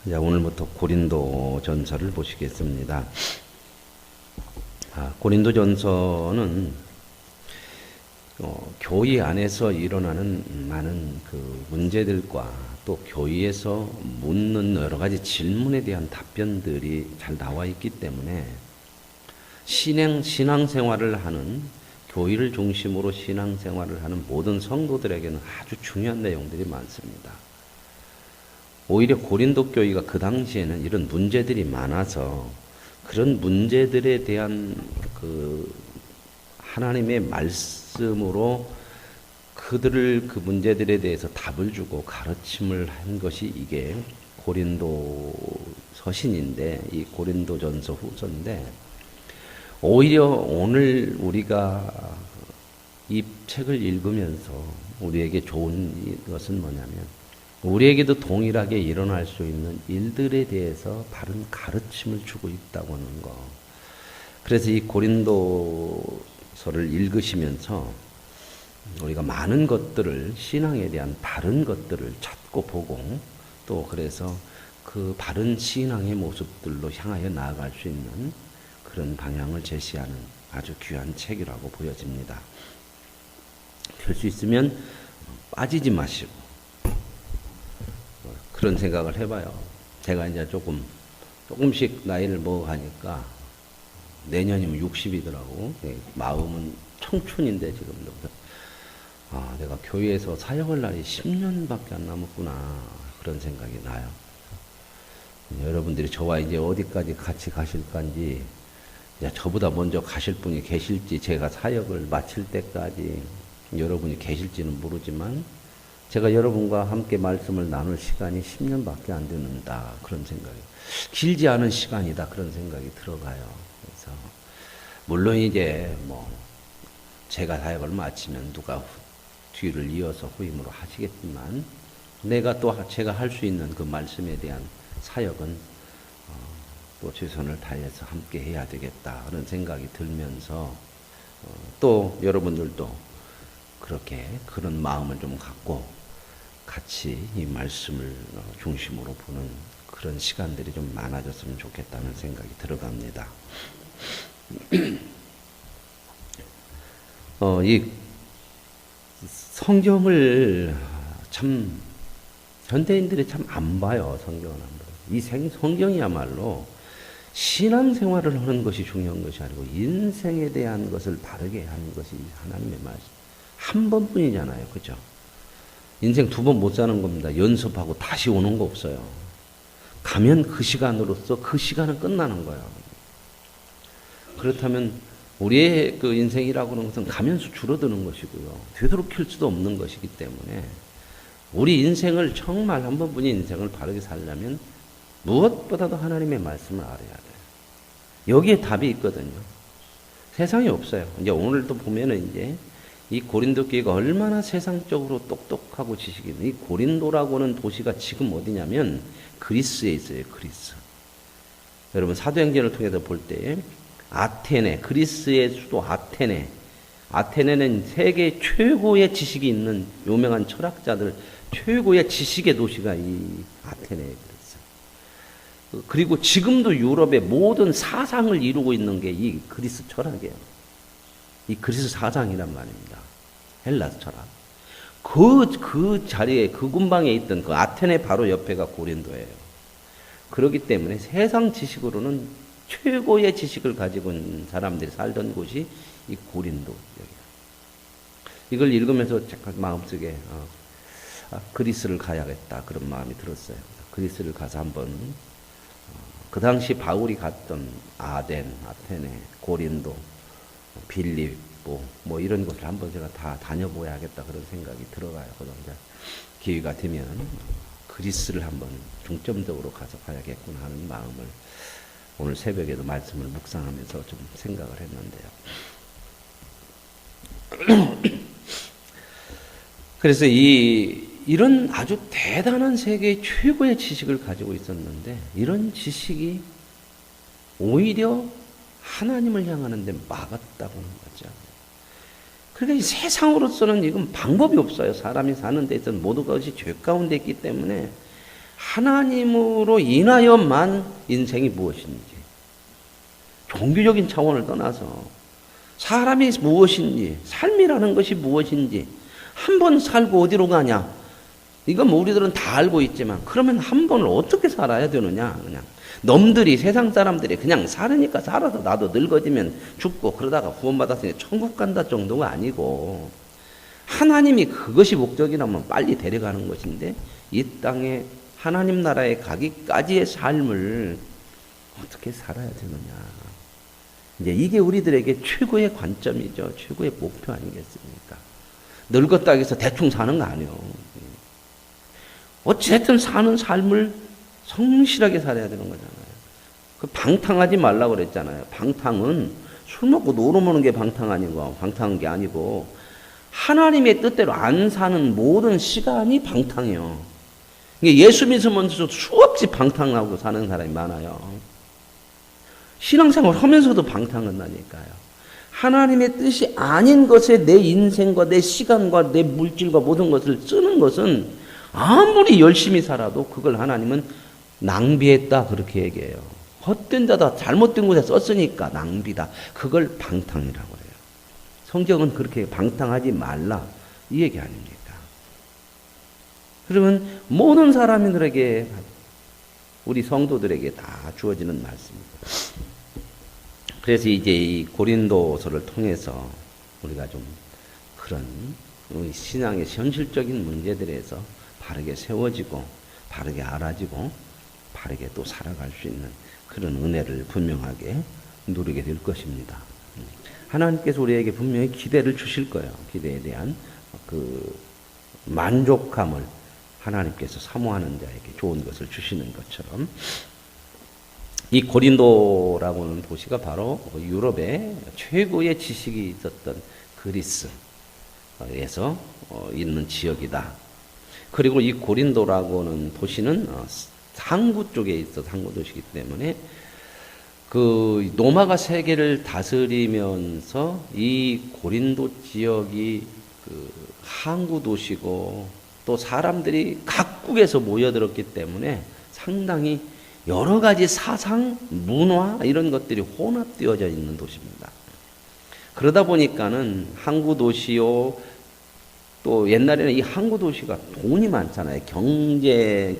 자, 오늘부터 고린도 전서를 보시겠습니다. 고린도 전서는 교회 안에서 일어나는 많은 그 문제들과 또 교회에서 묻는 여러 가지 질문에 대한 답변들이 잘 나와 있기 때문에 신앙생활을 하는 교회를 중심으로 신앙생활을 하는 모든 성도들에게는 아주 중요한 내용들이 많습니다. 오히려 고린도 교회가 그 당시에는 이런 문제들이 많아서 그런 문제들에 대한 그 하나님의 말씀으로 그들을 그 문제들에 대해서 답을 주고 가르침을 한 것이 이게 고린도 서신인데, 이 고린도전서 후서인데, 오히려 오늘 우리가 이 책을 읽으면서 우리에게 좋은 것은 뭐냐면, 우리에게도 동일하게 일어날 수 있는 일들에 대해서 바른 가르침을 주고 있다고 하는 거. 그래서 이 고린도서를 읽으시면서 우리가 많은 것들을, 신앙에 대한 바른 것들을 찾고 보고, 또 그래서 그 바른 신앙의 모습들로 향하여 나아갈 수 있는 그런 방향을 제시하는 아주 귀한 책이라고 보여집니다. 될 수 있으면 빠지지 마시고 그런 생각을 해봐요. 제가 이제 조금씩 나이를 먹어가니까 내년이면 60이더라고. 마음은 청춘인데 지금도. 내가 교회에서 사역할 날이 10년밖에 안 남았구나. 그런 생각이 나요. 여러분들이 저와 이제 어디까지 같이 가실 건지, 저보다 먼저 가실 분이 계실지, 제가 사역을 마칠 때까지 여러분이 계실지는 모르지만, 제가 여러분과 함께 말씀을 나눌 시간이 10년밖에 안 되는다. 그런 생각이. 길지 않은 시간이다. 그런 생각이 들어가요. 그래서, 물론 이제 제가 사역을 마치면 누가 뒤를 이어서 후임으로 하시겠지만, 제가 할 수 있는 그 말씀에 대한 사역은 또 최선을 다해서 함께 해야 되겠다. 그런 생각이 들면서, 또 여러분들도 그런 마음을 좀 갖고 같이 이 말씀을 중심으로 보는 그런 시간들이 좀 많아졌으면 좋겠다는 생각이 들어갑니다. 이 성경을 참 현대인들이 참 안 봐요. 성경을 안 봐요. 이 성경이야말로 신앙생활을 하는 것이 중요한 것이 아니고 인생에 대한 것을 바르게 하는 것이 하나님의 말씀. 한 번뿐이잖아요. 그죠? 인생 두 번 못 사는 겁니다. 연습하고 다시 오는 거 없어요. 가면 그 시간으로서 그 시간은 끝나는 거예요. 그렇다면 우리의 그 인생이라고 하는 것은 가면서 줄어드는 것이고요. 되도록일 수도 없는 것이기 때문에 우리 인생을 정말 한 번뿐인 인생을 바르게 살려면 무엇보다도 하나님의 말씀을 알아야 돼요. 여기에 답이 있거든요. 세상에 없어요. 이제 오늘도 보면은 이제 이 고린도 교회가 얼마나 세상적으로 똑똑하고 지식이 있는, 이 고린도라고 하는 도시가 지금 어디냐면 그리스에 있어요. 그리스. 여러분 사도행전을 통해서 볼 때 아테네, 그리스의 수도 아테네는 세계 최고의 지식이 있는 유명한 철학자들 최고의 지식의 도시가 이 아테네에 있어요. 그리고 지금도 유럽의 모든 사상을 이루고 있는 게 이 그리스 철학이에요. 이 그리스 사상이란 말입니다. 헬라스 철학. 그 자리에, 그 군방에 있던 그 아테네 바로 옆에가 고린도예요. 그렇기 때문에 세상 지식으로는 최고의 지식을 가지고 있는 사람들이 살던 곳이 이 고린도. 이걸 읽으면서 잠깐 마음속에 그리스를 가야겠다. 그런 마음이 들었어요. 그리스를 가서 한번 그 당시 바울이 갔던 아테네, 고린도, 빌립보 이런 곳을 한번 제가 다 다녀보아야겠다 그런 생각이 들어가요. 그래서 이제 기회가 되면 그리스를 한번 중점적으로 가서 봐야겠구나 하는 마음을 오늘 새벽에도 말씀을 묵상하면서 좀 생각을 했는데요. 그래서 이런 아주 대단한 세계의 최고의 지식을 가지고 있었는데 이런 지식이 오히려 하나님을 향하는 데 막았다고 하는 거죠. 그러니까 이 세상으로서는 이건 방법이 없어요. 사람이 사는 데 있어서 모든 것이 죄 가운데 있기 때문에 하나님으로 인하여만 인생이 무엇인지, 종교적인 차원을 떠나서 사람이 무엇인지, 삶이라는 것이 무엇인지, 한 번 살고 어디로 가냐, 이건 뭐 우리들은 다 알고 있지만 그러면 한 번을 어떻게 살아야 되느냐. 그냥 놈들이, 세상 사람들이 그냥 살으니까 살아서 나도 늙어지면 죽고 그러다가 구원받았으니 천국 간다 정도가 아니고, 하나님이 그것이 목적이라면 빨리 데려가는 것인데 이 땅에 하나님 나라에 가기까지의 삶을 어떻게 살아야 되느냐. 이제 이게 우리들에게 최고의 관점이죠. 최고의 목표 아니겠습니까? 늙었다 해서 대충 사는 거 아니에요. 어쨌든 사는 삶을 성실하게 살아야 되는 거잖아요. 그 방탕하지 말라고 그랬잖아요. 방탕은 술 먹고 놀아 먹는 게 방탕 아니고, 방탕한 게 아니고, 하나님의 뜻대로 안 사는 모든 시간이 방탕이에요. 예수 믿으면서 수없이 방탕하고 사는 사람이 많아요. 신앙생활 하면서도 방탕한다니까요. 하나님의 뜻이 아닌 것에 내 인생과 내 시간과 내 물질과 모든 것을 쓰는 것은 아무리 열심히 살아도 그걸 하나님은 낭비했다 그렇게 얘기해요. 헛된 데다 잘못된 곳에 썼으니까 낭비다. 그걸 방탕이라고 해요. 성경은 그렇게 방탕하지 말라 이 얘기 아닙니까? 그러면 모든 사람들에게, 우리 성도들에게 다 주어지는 말씀입니다. 그래서 이제 이 고린도서를 통해서 우리가 좀 그런 우리 신앙의 현실적인 문제들에서 바르게 세워지고, 바르게 알아지고, 바르게 또 살아갈 수 있는 그런 은혜를 분명하게 누리게 될 것입니다. 하나님께서 우리에게 분명히 기대를 주실 거예요. 기대에 대한 그 만족감을 하나님께서 사모하는 자에게 좋은 것을 주시는 것처럼, 이 고린도라고 하는 도시가 바로 유럽의 최고의 지식이 있었던 그리스에서 있는 지역이다. 그리고 이 고린도라고 하는 도시는 항구 쪽에 있어 항구 도시이기 때문에 그 로마가 세계를 다스리면서 이 고린도 지역이 그 항구 도시고, 또 사람들이 각국에서 모여들었기 때문에 상당히 여러 가지 사상, 문화 이런 것들이 혼합되어져 있는 도시입니다. 그러다 보니까는 항구 도시요, 또 옛날에는 이 항구 도시가 돈이 많잖아요.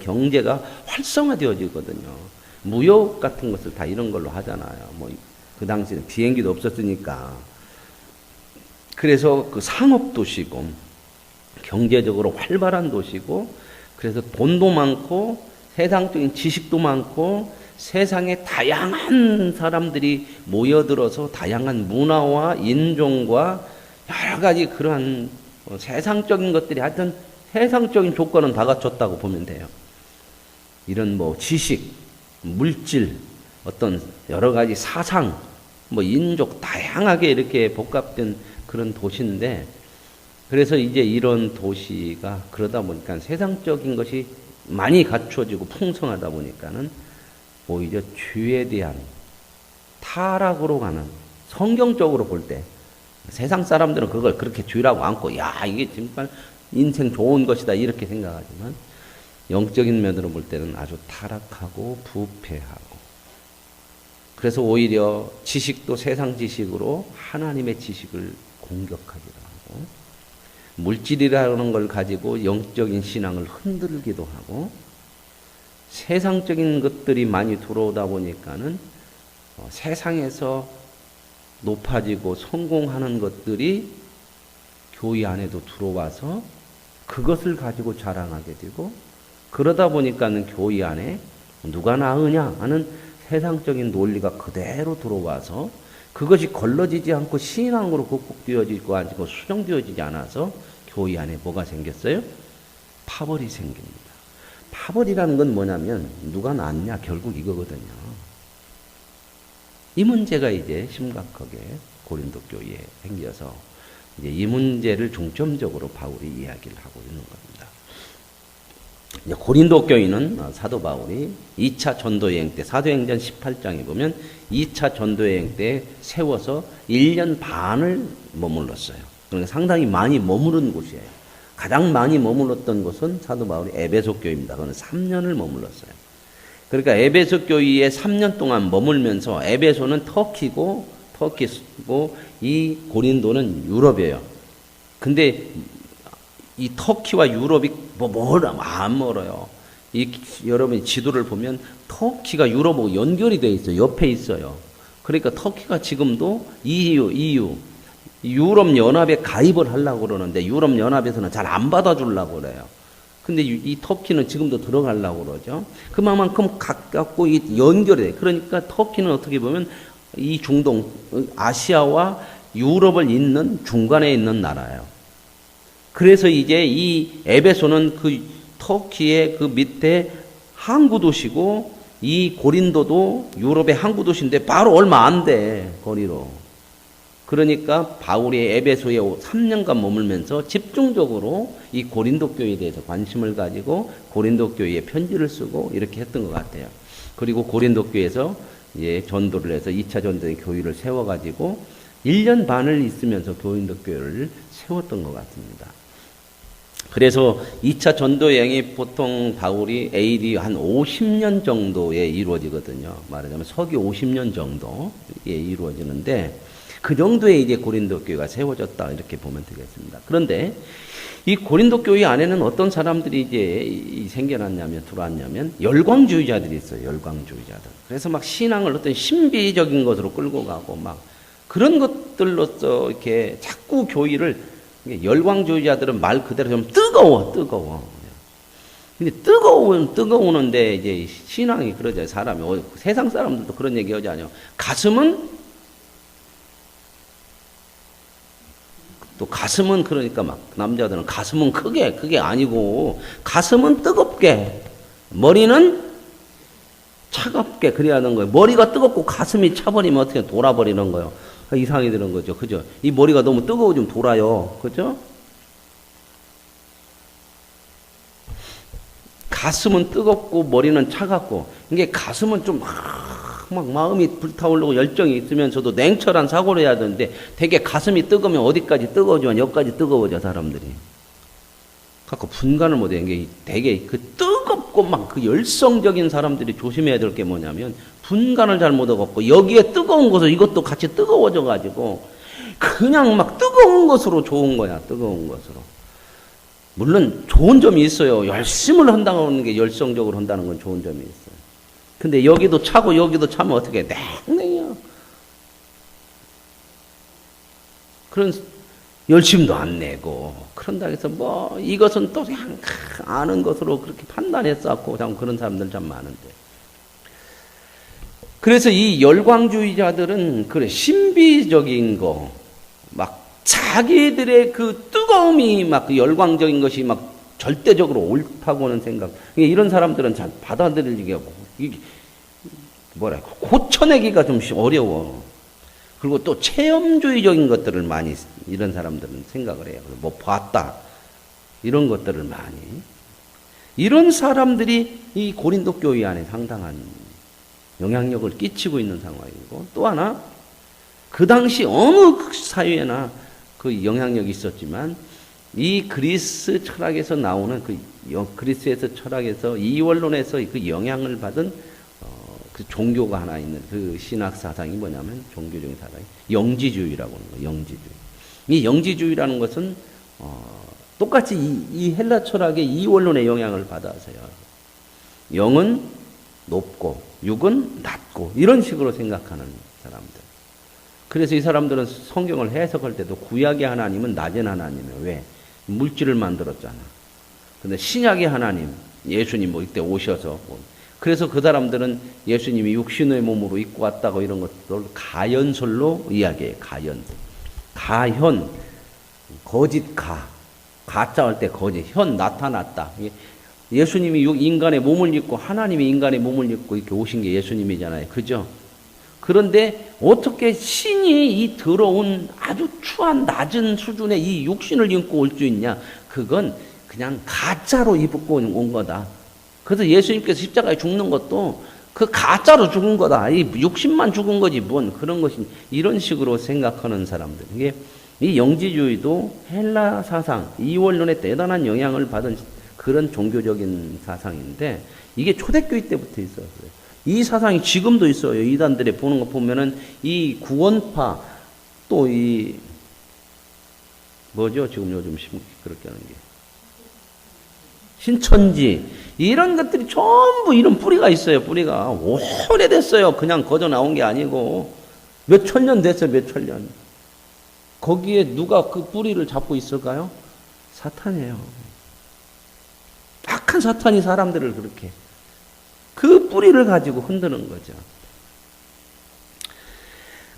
경제가 활성화되어지거든요. 무역 같은 것을 다 이런 걸로 하잖아요. 뭐 그 당시에는 비행기도 없었으니까. 그래서 그 상업 도시고, 경제적으로 활발한 도시고, 그래서 돈도 많고 세상적인 지식도 많고, 세상에 다양한 사람들이 모여들어서 다양한 문화와 인종과 여러 가지 그러한 세상적인 것들이, 하여튼 세상적인 조건은 다 갖췄다고 보면 돼요. 이런 뭐 지식, 물질, 어떤 여러 가지 사상, 뭐 인족 다양하게 이렇게 복합된 그런 도시인데, 그래서 이제 이런 도시가 그러다 보니까 세상적인 것이 많이 갖춰지고 풍성하다 보니까는 오히려 죄에 대한 타락으로 가는, 성경적으로 볼 때 세상 사람들은 그걸 그렇게 죄라고 안고, 야, 이게 정말 인생 좋은 것이다 이렇게 생각하지만, 영적인 면으로 볼 때는 아주 타락하고 부패하고, 그래서 오히려 지식도 세상 지식으로 하나님의 지식을 공격하기도 하고, 물질이라는 걸 가지고 영적인 신앙을 흔들기도 하고, 세상적인 것들이 많이 들어오다 보니까는 세상에서 높아지고 성공하는 것들이 교회 안에도 들어와서 그것을 가지고 자랑하게 되고, 그러다 보니까는 교회 안에 누가 나으냐 하는 세상적인 논리가 그대로 들어와서 그것이 걸러지지 않고 신앙으로 극복되어지고 아니고 수정되어지지 않아서 교회 안에 뭐가 생겼어요? 파벌이 생깁니다. 파벌이라는 건 뭐냐면 누가 낫냐, 결국 이거거든요. 이 문제가 이제 심각하게 고린도 교회에 생겨서 이제 이 문제를 중점적으로 바울이 이야기를 하고 있는 겁니다. 이제 고린도 교회는 사도 바울이 2차 전도여행 때, 사도행전 18장에 보면 2차 전도여행 때 세워서 1년 반을 머물렀어요. 그러니까 상당히 많이 머무른 곳이에요. 가장 많이 머물렀던 곳은 사도 바울이 에베소 교회입니다. 그는 3년을 머물렀어요. 그러니까 에베소 교회에 3년 동안 머물면서 에베소는 터키고 이 고린도는 유럽이에요. 근데 이 터키와 유럽이 안 멀어요. 여러분이 지도를 보면 터키가 유럽하고 연결이 되어 있어요. 옆에 있어요. 그러니까 터키가 지금도 EU 유럽 연합에 가입을 하려고 그러는데 유럽 연합에서는 잘 안 받아주려고 그래요. 근데 이 터키는 지금도 들어가려고 그러죠. 그만큼 가깝고 연결이 돼. 그러니까 터키는 어떻게 보면 이 중동, 아시아와 유럽을 잇는 중간에 있는 나라예요. 그래서 이제 이 에베소는 그 터키의 그 밑에 항구 도시고 이 고린도도 유럽의 항구 도시인데 바로 얼마 안 돼, 거리로. 그러니까 바울이 에베소에 3년간 머물면서 집중적으로 이 고린도 교회에 대해서 관심을 가지고 고린도 교회에 편지를 쓰고 이렇게 했던 것 같아요. 그리고 고린도 교회에서 전도를 해서 2차 전도의 교회를 세워가지고 1년 반을 있으면서 고린도 교회를 세웠던 것 같습니다. 그래서 2차 전도 여행이 보통 바울이 AD 한 50년 정도에 이루어지거든요. 말하자면 서기 50년 정도에 이루어지는데 그 정도에 이제 고린도 교회가 세워졌다 이렇게 보면 되겠습니다. 그런데 이 고린도 교회 안에는 어떤 사람들이 이제 생겨났냐면 들어왔냐면 열광주의자들이 있어요. 열광주의자들. 그래서 막 신앙을 어떤 신비적인 것으로 끌고 가고 막 그런 것들로서 이렇게 자꾸 교회를 열광주의자들은 말 그대로 좀 뜨거워. 근데 뜨거우는데 이제 신앙이 그러죠. 사람이 세상 사람들도 그런 얘기 하지 않아요. 가슴은 그러니까 막 남자들은 가슴은 크게 그게 아니고 가슴은 뜨겁게 머리는 차갑게 그래야 하는 거예요. 머리가 뜨겁고 가슴이 차버리면 어떻게 돌아버리는 거예요. 이상이 되는 거죠. 그죠? 이 머리가 너무 뜨거워지면 돌아요. 그죠? 가슴은 뜨겁고 머리는 차갑고 이게 가슴은 좀 막 마음이 불타오르고 열정이 있으면서도 냉철한 사고를 해야 되는데 되게 가슴이 뜨거우면 어디까지 뜨거워지면 여기까지 뜨거워져 사람들이. 갖고 분간을 못해. 이게 되게 그 뜨겁고 막 그 열성적인 사람들이 조심해야 될 게 뭐냐면 분간을 잘 못하고 여기에 뜨거운 것을 이것도 같이 뜨거워져 가지고 그냥 막 뜨거운 것으로 좋은 거야. 뜨거운 것으로. 물론 좋은 점이 있어요. 열심을 한다는 게 열성적으로 한다는 건 좋은 점이 있어요. 근데 여기도 차고 여기도 차면 어떻게 해? 냉랭이야. 그런 열심도 안 내고 그런다 해서 뭐 이것은 또 그냥 아는 것으로 그렇게 판단했었고 참 그런 사람들 참 많은데. 그래서 이 열광주의자들은 그래 신비적인 거 막 자기들의 그 뜨거움이 막 그 열광적인 것이 막 절대적으로 옳다고는 생각. 이런 사람들은 잘 받아들이기가 고쳐내기가 좀 어려워. 그리고 또 체험주의적인 것들을 많이 이런 사람들은 생각을 해요. 뭐 봤다 이런 것들을 많이. 이런 사람들이 이 고린도 교회 안에 상당한 영향력을 끼치고 있는 상황이고 또 하나 그 당시 어느 사회나 그 영향력이 있었지만 이 그리스 철학에서 나오는 그리스에서 철학에서 이원론에서 그 영향을 받은 그 종교가 하나 있는 그 신학 사상이 뭐냐면 종교적인 사상이 영지주의라고 하는 거예요. 영지주의. 이 영지주의라는 것은 똑같이 이 헬라 철학의 이원론의 영향을 받아서요. 영은 높고 육은 낮고 이런 식으로 생각하는 사람들. 그래서 이 사람들은 성경을 해석할 때도 구약의 하나님은 낮은 하나님이에요. 왜? 물질을 만들었잖아. 근데 신약의 하나님, 예수님 뭐 이때 오셔서 그래서 그 사람들은 예수님이 육신의 몸으로 입고 왔다고 이런 것들 가연설로 이야기해요. 가현, 거짓 가짜 할 때 거짓, 현 나타났다. 예수님이 인간의 몸을 입고 하나님이 인간의 몸을 입고 이렇게 오신 게 예수님이잖아요. 그죠? 그런데 어떻게 신이 이 더러운 아주 추한 낮은 수준의 이 육신을 입고 올 수 있냐? 그건 그냥 가짜로 입고 온 거다. 그래서 예수님께서 십자가에 죽는 것도 그 가짜로 죽은 거다. 이 육신만 죽은 거지 뭔 그런 것이 이런 식으로 생각하는 사람들. 이게 이 영지주의도 헬라 사상, 이원론에 대단한 영향을 받은 그런 종교적인 사상인데 이게 초대교회 때부터 있었어요. 이 사상이 지금도 있어요. 이단들이 보는 거 보면은 이 구원파 또 이 뭐죠? 지금 요즘 그렇게 하는 게 신천지 이런 것들이 전부 이런 뿌리가 있어요. 뿌리가 오래됐어요. 그냥 거저 나온 게 아니고 몇 천 년 됐어요. 몇 천 년. 거기에 누가 그 뿌리를 잡고 있을까요? 사탄이에요. 악한 사탄이 사람들을 그렇게 그 뿌리를 가지고 흔드는 거죠.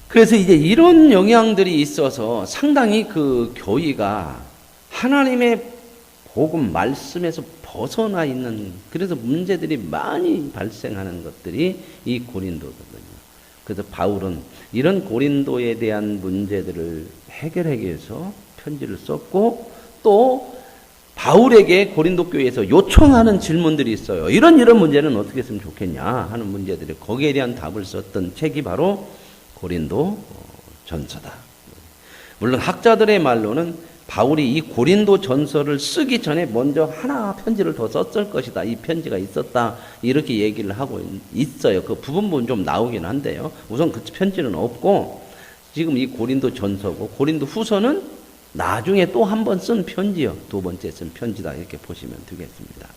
그래서 이제 이런 영향들이 있어서 상당히 그 교회가 하나님의 복음 말씀에서 벗어나 있는 그래서 문제들이 많이 발생하는 것들이 이 고린도거든요. 그래서 바울은 이런 고린도에 대한 문제들을 해결하기 위해서 편지를 썼고 또 바울에게 고린도 교회에서 요청하는 질문들이 있어요. 이런 문제는 어떻게 했으면 좋겠냐 하는 문제들이 거기에 대한 답을 썼던 책이 바로 고린도 전서다. 물론 학자들의 말로는 바울이 이 고린도 전서를 쓰기 전에 먼저 하나 편지를 더 썼을 것이다. 이 편지가 있었다. 이렇게 얘기를 하고 있어요. 그 부분 좀 나오긴 한데요. 우선 그 편지는 없고 지금 이 고린도 전서고 고린도 후서는 나중에 또 한 번 쓴 편지요. 두 번째 쓴 편지다. 이렇게 보시면 되겠습니다.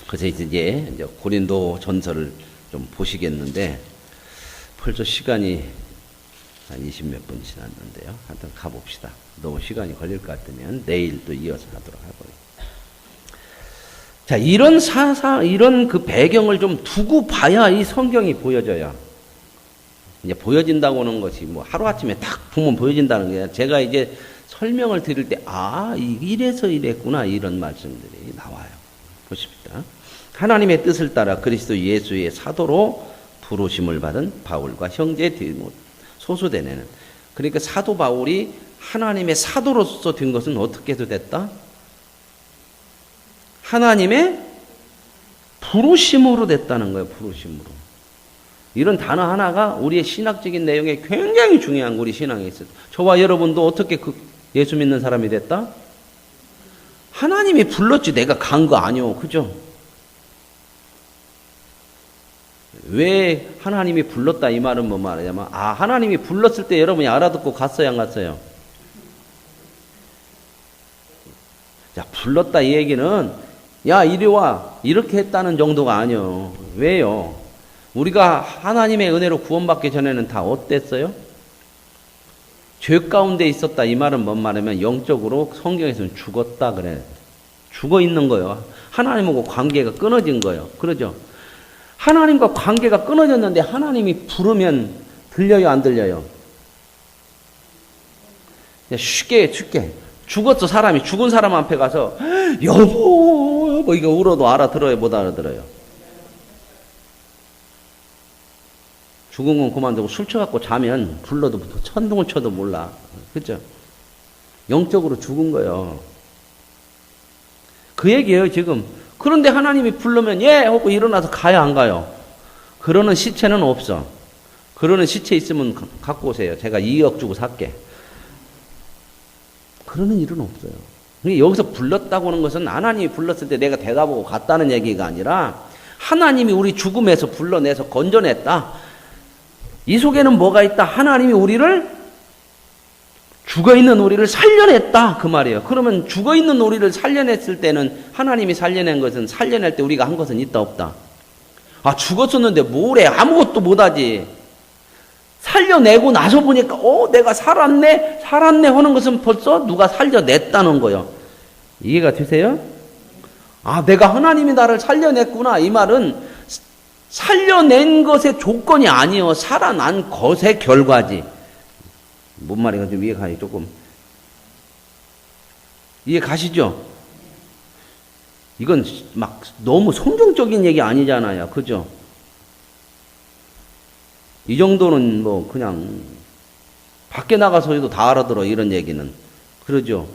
그래서 이제 고린도 전서를 좀 보시겠는데 벌써 시간이 한 20몇 분 지났는데요. 하여튼 가봅시다. 너무 시간이 걸릴 것 같으면 내일 또 이어서 하도록 하고요. 자, 이런 이런 그 배경을 좀 두고 봐야 이 성경이 보여져요. 이제 보여진다고 하는 것이 뭐 하루아침에 딱 보면 보여진다는 게 제가 이제 설명을 드릴 때, 이래서 이랬구나, 이런 말씀들이 나와요. 보십시다. 하나님의 뜻을 따라 그리스도 예수의 사도로 부르심을 받은 바울과 형제 디모데 소수되네는. 그러니까 사도 바울이 하나님의 사도로서 된 것은 어떻게 해서 됐다? 하나님의 부르심으로 됐다는 거예요. 부르심으로. 이런 단어 하나가 우리의 신학적인 내용에 굉장히 중요한 우리 신앙에 있어요. 저와 여러분도 어떻게 예수 믿는 사람이 됐다? 하나님이 불렀지 내가 간 거 아니오. 그죠? 왜 하나님이 불렀다 이 말은 뭐 말이냐면 하나님이 불렀을 때 여러분이 알아듣고 갔어요 안 갔어요? 자, 불렀다 이 얘기는 야 이리 와 이렇게 했다는 정도가 아니에요. 왜요? 우리가 하나님의 은혜로 구원받기 전에는 다 어땠어요? 죄 가운데 있었다 이 말은 뭔 말이냐면 영적으로 성경에서는 죽었다 그래. 죽어 있는 거예요. 하나님하고 관계가 끊어진 거예요. 그러죠? 하나님과 관계가 끊어졌는데 하나님이 부르면 들려요 안 들려요? 쉽게 죽었어. 사람이 죽은 사람 앞에 가서 여보 이거 울어도 알아들어요 못 알아들어요? 죽은 건 그만두고 술 쳐갖고 자면 불러도 천둥을 쳐도 몰라. 그죠? 영적으로 죽은 거예요. 그 얘기예요 지금. 그런데 하나님이 부르면 예 하고 일어나서 가야 안 가요? 그러는 시체는 없어. 그러는 시체 있으면 갖고 오세요. 제가 2억 주고 살게. 그러는 일은 없어요. 여기서 불렀다고 하는 것은 하나님이 불렀을 때 내가 대답하고 갔다는 얘기가 아니라 하나님이 우리 죽음에서 불러내서 건져냈다. 이 속에는 뭐가 있다? 하나님이 우리를 죽어있는 우리를 살려냈다 그 말이에요. 그러면 죽어있는 우리를 살려냈을 때는 하나님이 살려낸 것은 살려낼 때 우리가 한 것은 있다 없다? 죽었었는데 뭐래 아무것도 못하지. 살려내고 나서 보니까 내가 살았네 하는 것은 벌써 누가 살려냈다는 거예요. 이해가 되세요? 내가 하나님이 나를 살려냈구나 이 말은 살려낸 것의 조건이 아니요 살아난 것의 결과지. 뭔 말인가 좀 이해가니 조금 이해 가시죠? 이건 막 너무 성경적인 얘기 아니잖아요. 그죠? 이 정도는 뭐 그냥 밖에 나가서 해도 다 알아들어 이런 얘기는. 그러죠?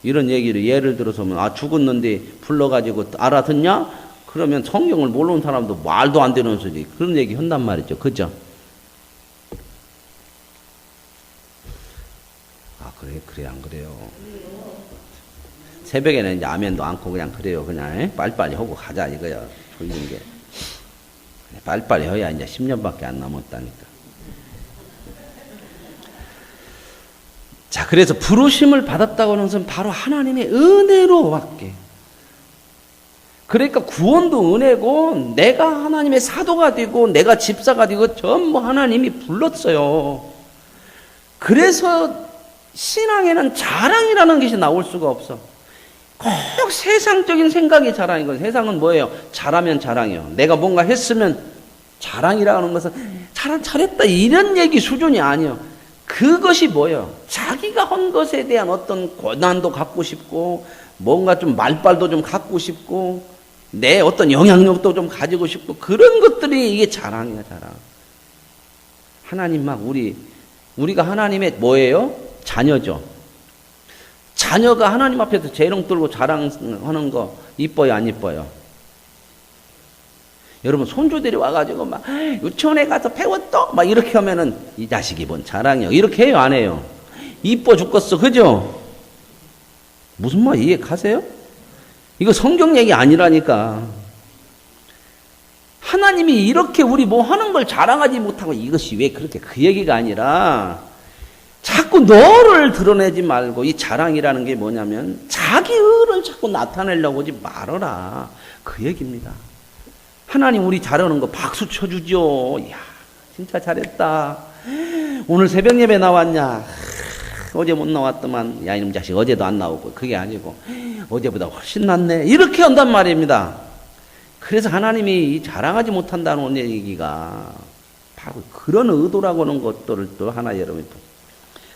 이런 얘기를 예를 들어서 죽었는데 불러가지고 알아듣냐? 그러면 성경을 모르는 사람도 말도 안 되는 소리 그런 얘기 한단 말이죠. 그죠? 새벽에는 이제 아멘도 않고 그냥 그래요. 그냥 빨리빨리 하고 가자 이거야. 졸린 게. 빨리빨리 해야 이제 10년밖에 안 남았다니까. 자, 그래서 부르심을 받았다고 하는 것은 바로 하나님의 은혜로 받게. 그러니까 구원도 은혜고 내가 하나님의 사도가 되고 내가 집사가 되고 전부 하나님이 불렀어요. 그래서 신앙에는 자랑이라는 것이 나올 수가 없어. 꼭 세상적인 생각이 자랑인 거예요. 세상은 뭐예요? 잘하면 자랑이에요. 내가 뭔가 했으면 자랑이라는 것은 잘했다 이런 얘기 수준이 아니에요. 그것이 뭐예요? 자기가 한 것에 대한 어떤 권한도 갖고 싶고 뭔가 좀 말빨도 좀 갖고 싶고 내 어떤 영향력도 좀 가지고 싶고 그런 것들이 이게 자랑이야, 자랑. 하나님 막 우리가 하나님의 뭐예요? 자녀죠. 자녀가 하나님 앞에서 재롱 들고 자랑하는 거 이뻐요, 안 이뻐요? 여러분 손주들이 와가지고 막 유치원에 가서 배웠어 막 이렇게 하면은 이 자식이 뭔 자랑이요? 이렇게 해요, 안 해요? 이뻐 죽겠어, 그죠? 무슨 말 이해 가세요? 이거 성경 얘기 아니라니까. 하나님이 이렇게 우리 뭐 하는 걸 자랑하지 못하고 이것이 왜 그렇게 그 얘기가 아니라 자꾸 너를 드러내지 말고 이 자랑이라는 게 뭐냐면 자기 의를 자꾸 나타내려고 하지 말아라. 그 얘기입니다. 하나님 우리 잘하는 거 박수 쳐주죠. 이야, 진짜 잘했다. 오늘 새벽 예배 나왔냐? 어제 못 나왔더만. 야, 이놈 자식 어제도 안 나오고. 그게 아니고 어제보다 훨씬 낫네. 이렇게 한단 말입니다. 그래서 하나님이 이 자랑하지 못한다는 얘기가 바로 그런 의도라고 하는 것들을 또 하나 여러분이.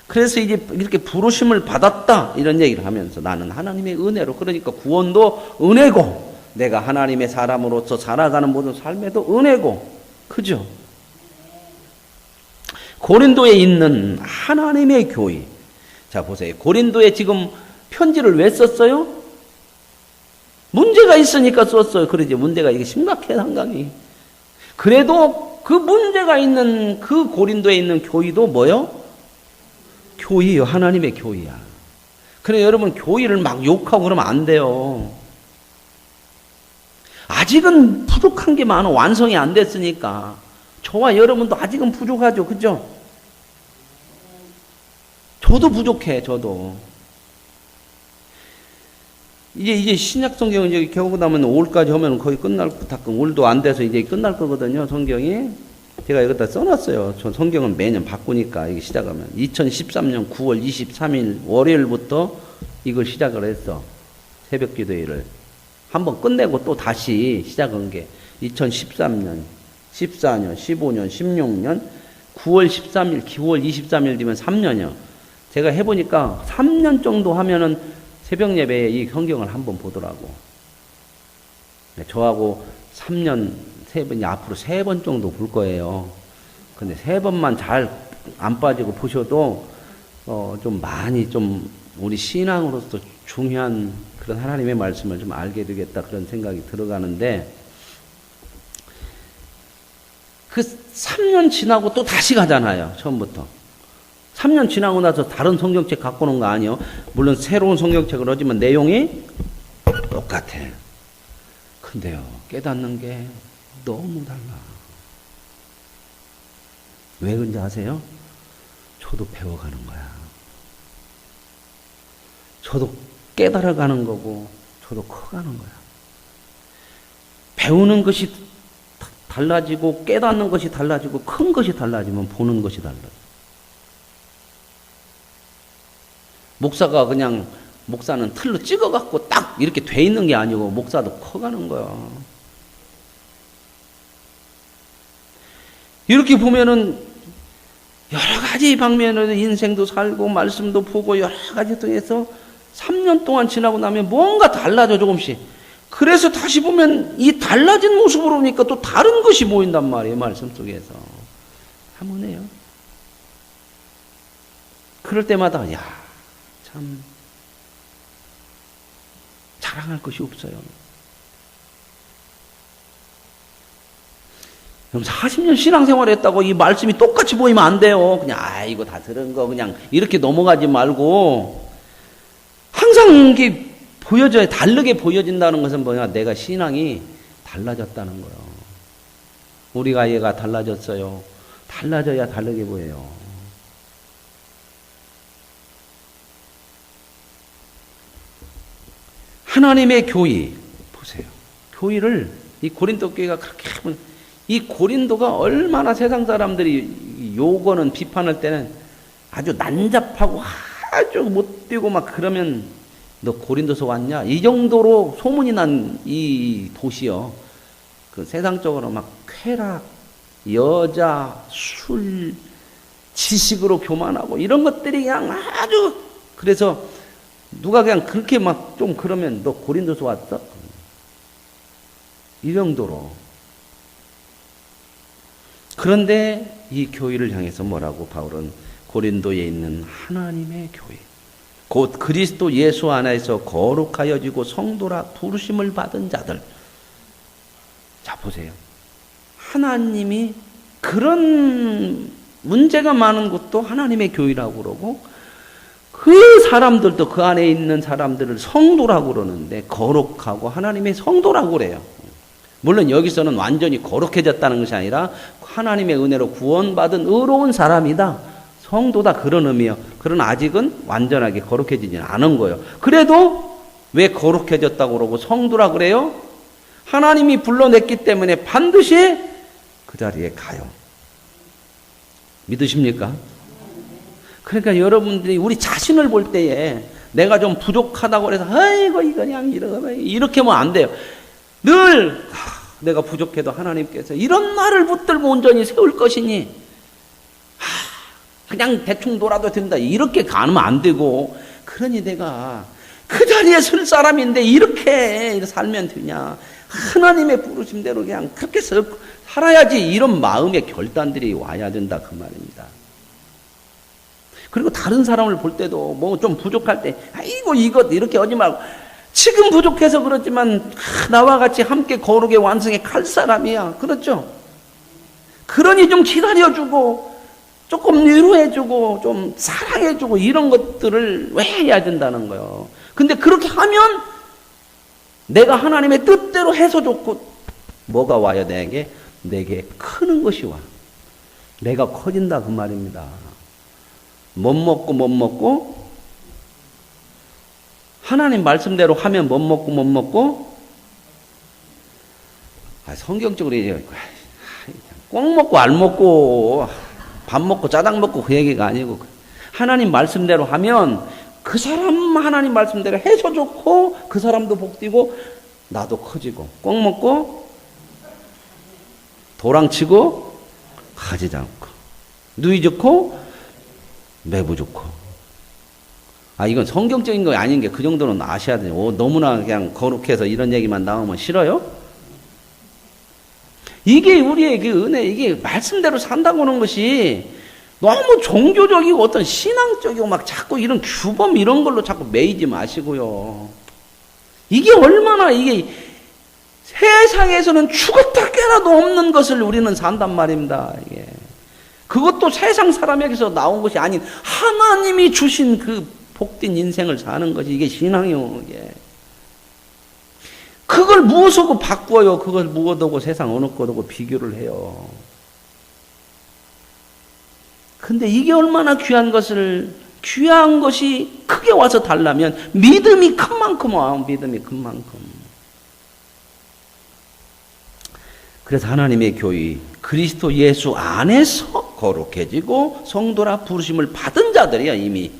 그래서 이제 이렇게 부르심을 받았다 이런 얘기를 하면서 나는 하나님의 은혜로, 그러니까 구원도 은혜고 내가 하나님의 사람으로서 살아가는 모든 삶에도 은혜고, 그죠? 고린도에 있는 하나님의 교회. 자, 보세요. 고린도에 지금 편지를 왜 썼어요? 문제가 있으니까 썼어요. 그러지. 문제가 이게 심각해, 상당히. 그래도 그 문제가 있는 그 고린도에 있는 교회도 뭐요? 교회요. 하나님의 교회야. 그래, 여러분, 교회를 막 욕하고 그러면 안 돼요. 아직은 부족한 게 많아. 완성이 안 됐으니까. 저와 여러분도 아직은 부족하죠. 그죠? 저도 부족해, 저도. 이제 신약 성경은 이제 겨우 나면 5월까지 하면 거의 끝날 거, 다 올도 안 돼서 이제 끝날 거거든요, 성경이. 제가 여기다 써놨어요. 저 성경은 매년 바꾸니까, 이게 시작하면. 2013년 9월 23일 월요일부터 이걸 시작을 했어. 새벽 기도회를. 한번 끝내고 또 다시 시작한 게 2013년, 14년, 15년, 16년, 9월 13일, 9월 23일 되면 3년이요. 제가 해보니까 3년 정도 하면은 새벽 예배에 이 성경을 한번 보더라고. 저하고 3년, 3번, 앞으로 3번 정도 볼 거예요. 근데 3번만 잘 안 빠지고 보셔도, 좀 많이 좀 우리 신앙으로서 중요한 그런 하나님의 말씀을 좀 알게 되겠다 그런 생각이 들어가는데, 그 3년 지나고 또 다시 가잖아요. 처음부터. 3년 지나고 나서 다른 성경책 갖고 오는 거 아니에요. 물론 새로운 성경책을 하지만 내용이 똑같아. 근데요, 깨닫는 게 너무 달라. 왜 그런지 아세요? 저도 배워가는 거야. 저도 깨달아가는 거고 저도 커가는 거야. 배우는 것이 달라지고 깨닫는 것이 달라지고 큰 것이 달라지면 보는 것이 달라져. 목사는 틀로 찍어갖고 딱 이렇게 돼 있는 게 아니고 목사도 커가는 거야. 이렇게 보면은 여러 가지 방면으로 인생도 살고 말씀도 보고 여러 가지 통해서 3년 동안 지나고 나면 뭔가 달라져, 조금씩. 그래서 다시 보면 이 달라진 모습으로 보니까 또 다른 것이 보인단 말이에요, 말씀 속에서. 하모네요. 그럴 때마다 야, 참 자랑할 것이 없어요. 그럼 40년 신앙생활 했다고 이 말씀이 똑같이 보이면 안 돼요. 그냥 이거 다 들은 거 그냥 이렇게 넘어가지 말고 항상 이게 보여져야, 다르게 보여진다는 것은 뭐냐? 내가 신앙이 달라졌다는 거예요. 우리가 얘가 달라졌어요. 달라져야 다르게 보여요. 하나님의 교회 보세요. 교회를 이 고린도 교회가 그렇게 하면, 이 고린도가 얼마나 세상 사람들이 요거는 비판할 때는 아주 난잡하고 아주 못되고 막 그러면 너 고린도서 왔냐? 이 정도로 소문이 난 이 도시요. 그 세상적으로 막 쾌락, 여자, 술, 지식으로 교만하고 이런 것들이 그냥 아주, 그래서 누가 그냥 그렇게 막 좀 그러면 너 고린도서 왔어? 이 정도로. 그런데 이 교회를 향해서 뭐라고 바울은 고린도에 있는 하나님의 교회, 곧 그리스도 예수 안에서 거룩하여지고 성도라 부르심을 받은 자들. 자, 보세요. 하나님이 그런 문제가 많은 곳도 하나님의 교회라고 그러고, 그 사람들도 그 안에 있는 사람들을 성도라고 그러는데, 거룩하고 하나님의 성도라고 그래요. 물론 여기서는 완전히 거룩해졌다는 것이 아니라 하나님의 은혜로 구원받은 의로운 사람이다, 성도다, 그런 의미예요. 그러나 아직은 완전하게 거룩해지지는 않은 거예요. 그래도 왜 거룩해졌다고 그러고 성도라 그래요? 하나님이 불러냈기 때문에 반드시 그 자리에 가요. 믿으십니까? 그러니까 여러분들이 우리 자신을 볼 때에 내가 좀 부족하다고 해서 아이고 이거 그냥 이렇게 하면 안 돼요. 늘 내가 부족해도 하나님께서 이런 나를 붙들고 온전히 세울 것이니 그냥 대충 놀아도 된다, 이렇게 가면 안 되고, 그러니 내가 그 자리에 설 사람인데 이렇게 살면 되냐, 하나님의 부르심대로 그냥 그렇게 살아야지, 이런 마음의 결단들이 와야 된다, 그 말입니다. 그리고 다른 사람을 볼 때도 뭐 좀 부족할 때 아이고 이것 이렇게 하지 말고, 지금 부족해서 그렇지만 나와 같이 함께 거룩의 완성에 갈 사람이야, 그렇죠? 그러니 좀 기다려주고 조금 위로해주고 좀 사랑해주고 이런 것들을 왜 해야 된다는 거예요. 근데 그렇게 하면 내가 하나님의 뜻대로 해서 좋고, 뭐가 와야 되게? 내게 크는 것이 와. 내가 커진다, 그 말입니다. 못 먹고 하나님 말씀대로 하면 못 먹고 성경적으로 꼭 먹고 알 먹고 밥 먹고 짜장 먹고 그 얘기가 아니고, 하나님 말씀대로 하면 그 사람 하나님 말씀대로 해서 좋고, 그 사람도 복되고 나도 커지고, 꼭 먹고 도랑치고 가지도 않고, 누이 좋고 매부 좋고. 이건 성경적인 거 아닌 게 그 정도는 아셔야 돼요. 너무나 그냥 거룩해서 이런 얘기만 나오면 싫어요? 이게 우리의 그 은혜, 이게 말씀대로 산다고 하는 것이 너무 종교적이고 어떤 신앙적이고 막 자꾸 이런 규범 이런 걸로 자꾸 매이지 마시고요. 이게 얼마나, 이게 세상에서는 죽었다 깨나도 없는 것을 우리는 산단 말입니다. 이게 그것도 세상 사람에게서 나온 것이 아닌 하나님이 주신 그 복된 인생을 사는 것이 이게 신앙이요. 이게 그걸 무엇하고 바꿔요? 그걸 무엇하고 세상 어느 것하고 비교를 해요? 근데 이게 얼마나 귀한 것이 크게 와서 달라면 믿음이 큰 만큼 와, 믿음이 큰 만큼. 그래서 하나님의 교회, 그리스도 예수 안에서 거룩해지고 성도라 부르심을 받은 자들이야, 이미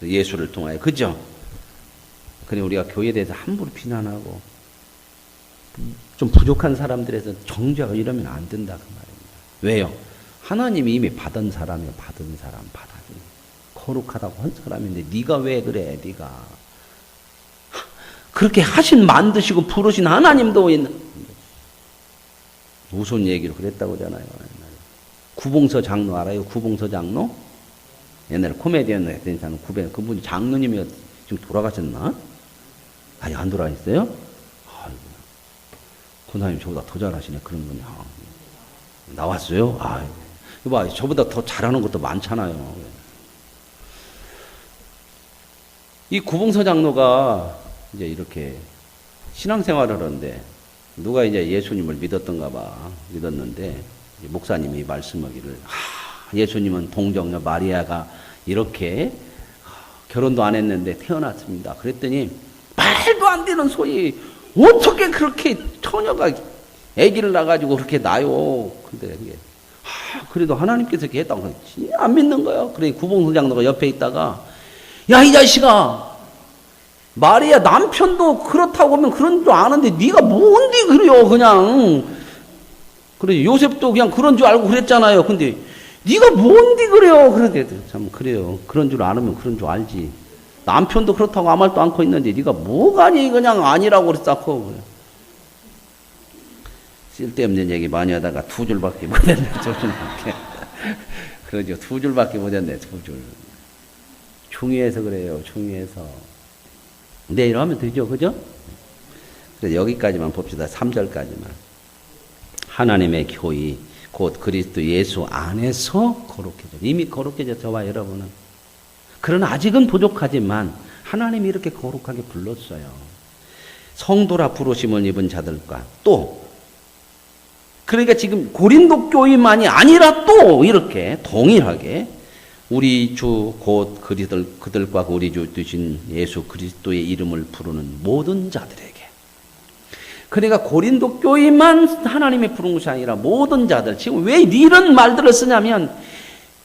예수를 통하여. 그죠? 그래 우리가 교회에 대해서 함부로 비난하고 좀 부족한 사람들에서 정죄하고 이러면 안 된다, 그 말입니다. 왜요? 하나님이 이미 받은 사람이요. 받은 사람, 받아준 거룩하다고 한 사람인데 네가 왜 그래? 네가 그렇게 만드시고 부르신 하나님도 무슨 얘기를 그랬다고 하잖아요. 구봉서 장로 알아요? 구봉서 장로? 옛날에 코미디언 했던 사람, 그분이 장로님이 지금 돌아가셨나? 아직 안 돌아가셨어요? 아이고, 권사님 저보다 더 잘하시네, 그런 분이. 나왔어요? 이거 봐, 저보다 더 잘하는 것도 많잖아요. 이 구봉서 장로가 이제 이렇게 신앙생활을 하는데 누가 이제 예수님을 믿었던가 봐. 믿었는데 목사님이 말씀하기를 예수님은 동정녀 마리아가 이렇게 결혼도 안 했는데 태어났습니다. 그랬더니 말도 안 되는 소리 어떻게 그렇게 처녀가 아기를 낳아가지고 그렇게 낳아요. 근데 이게 그래도 하나님께서 이렇게 했다고 안 믿는 거예요. 그래 구봉성장로가 옆에 있다가 야 이 자식아 마리아 남편도 그렇다고 하면 그런 줄 아는데 네가 뭔데 그래요 그냥 그래 요셉도 그냥 그런 줄 알고 그랬잖아요. 근데 네가 뭔데 그래요. 그런데 참 그래요. 그런 줄 알으면 그런 줄 알지. 남편도 그렇다고 아무 말도 않고 있는데 네가 뭐가니 그냥 아니라고 그랬다고. 쓸데없는 얘기 많이 하다가 2줄밖에 못했네. 2줄밖에. 그러죠. 2줄밖에 못했네. 2줄. 중요해서 그래요. 중요해서. 내일 하면 되죠. 그죠? 그래서 여기까지만 봅시다. 3절까지만. 하나님의 교회 곧 그리스도 예수 안에서 거룩해져. 이미 거룩해져 저와 여러분은. 그러나 아직은 부족하지만 하나님이 이렇게 거룩하게 불렀어요. 성도라 부르심을 입은 자들과 또 그러니까 지금 고린도 교회만이 아니라 또 이렇게 동일하게 우리 주 곧 그들과 우리 주 되신 예수 그리스도의 이름을 부르는 모든 자들에게 그러니까 고린도 교회만 하나님의 부른 것이 아니라 모든 자들 지금 왜 이런 말들을 쓰냐면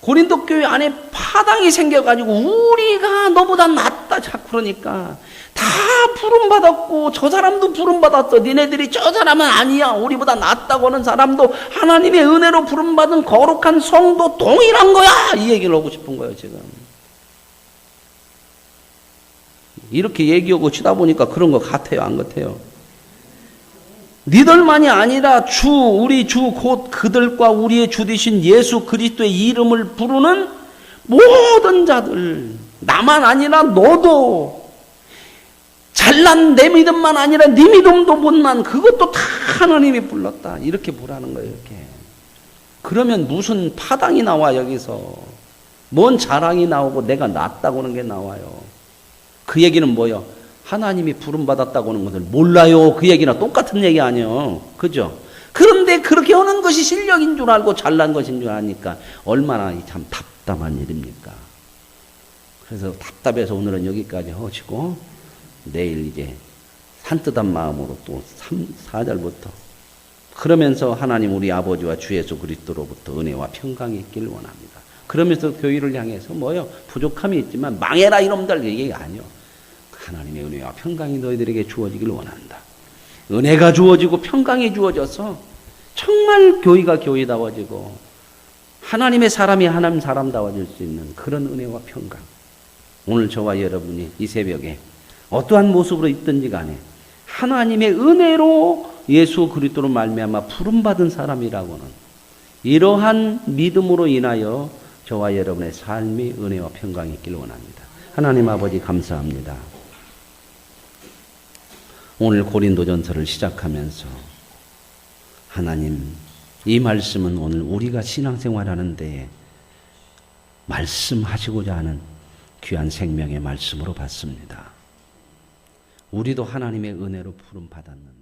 고린도 교회 안에 파당이 생겨가지고 우리가 너보다 낫다 자꾸 그러니까 다 부름받았고 저 사람도 부름받았어. 니네들이 저 사람은 아니야. 우리보다 낫다고 하는 사람도 하나님의 은혜로 부름받은 거룩한 성도 동일한 거야. 이 얘기를 하고 싶은 거예요 지금. 이렇게 얘기하고 치다 보니까 그런 것 같아요 안 같아요? 니들만이 아니라 우리 주 곧 그들과 우리의 주 되신 예수 그리스도의 이름을 부르는 모든 자들 나만 아니라 너도 잘난 내 믿음만 아니라 네 믿음도 못난 그것도 다 하나님이 불렀다 이렇게 보라는 거예요. 이렇게 그러면 무슨 파당이 나와 여기서 뭔 자랑이 나오고 내가 낫다고 하는 게 나와요. 그 얘기는 뭐예요? 하나님이 부름받았다고 하는 것을 몰라요. 그 얘기나 똑같은 얘기 아니에요. 그죠? 그런데 그렇게 하는 것이 실력인 줄 알고 잘난 것인 줄 아니까 얼마나 참 답답한 일입니까? 그래서 답답해서 오늘은 여기까지 하시고 내일 이제 산뜻한 마음으로 또 4절부터 그러면서 하나님 우리 아버지와 주 예수 그리스도로부터 은혜와 평강이 있기를 원합니다. 그러면서 교회를 향해서 뭐요? 부족함이 있지만 망해라 이놈들 얘기 아니요. 하나님의 은혜와 평강이 너희들에게 주어지기를 원한다. 은혜가 주어지고 평강이 주어져서 정말 교회가 교회다워지고 하나님의 사람이 하나님 사람다워질 수 있는 그런 은혜와 평강. 오늘 저와 여러분이 이 새벽에 어떠한 모습으로 있든지 간에 하나님의 은혜로 예수 그리스도로 말미암아 부름받은 사람이라고는 이러한 믿음으로 인하여 저와 여러분의 삶이 은혜와 평강이 있기를 원합니다. 하나님 아버지 감사합니다. 오늘 고린도전서를 시작하면서 하나님 이 말씀은 오늘 우리가 신앙생활하는 데에 말씀하시고자 하는 귀한 생명의 말씀으로 받습니다. 우리도 하나님의 은혜로 부름받았는데